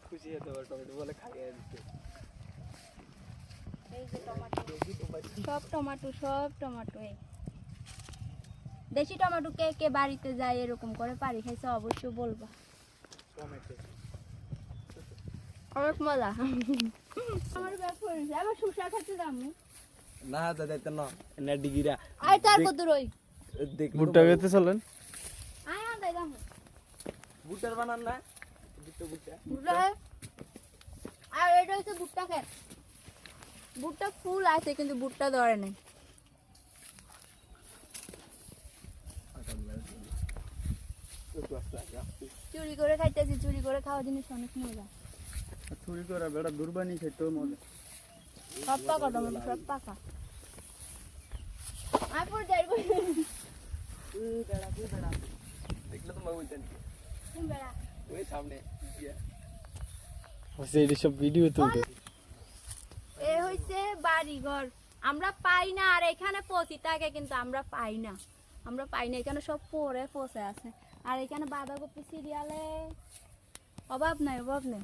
খুশি হতে পারে টমেটো বলে খাইয়ে দিতে। এই যে টমেটো, সব টমেটো, সব টমেটো। এই দেশি টমেটো কে কে বাড়িতে যায় এরকম করে পারি খাইছে অবশ্যই বলবা। টমেটো অনেক মজা। আমার ব্যাগ পড়েছে, আবার শুষা খেতে যাবো না দাদা না না ডিগিরা আর তার কত রই ভুট্টা খেতে চলেন। আয় আয় যাবো বুটার বানান না বুটা ভুট্টা। আর এটা হচ্ছে ভুট্টা খেত, ভুট্টা ফুল আছে কিন্তু ভুট্টা ধরে নাই। চুরি করে খাইতেছি, চুরি করে খাওয়া জিনিস অনেক মজা। চুরি করা বেড়া দুর্বানি খেতেও মজা। সব পাকা টমেটো, সব পাকা। আর পর যাই দেখলে তো বলতেন বেড়া ওই সামনে এই সব ভিডিও তুলতে এ হইছে বাড়ি ঘর, আমরা পাই না। আর এখানে পচি থাকে কিন্তু আমরা পাই না, আমরা পাই না। এখানে সব পরে পচে আছে। আর এখানে বাঁধাকপি সিরিয়ালে অভাব নাই, অভাব নেই।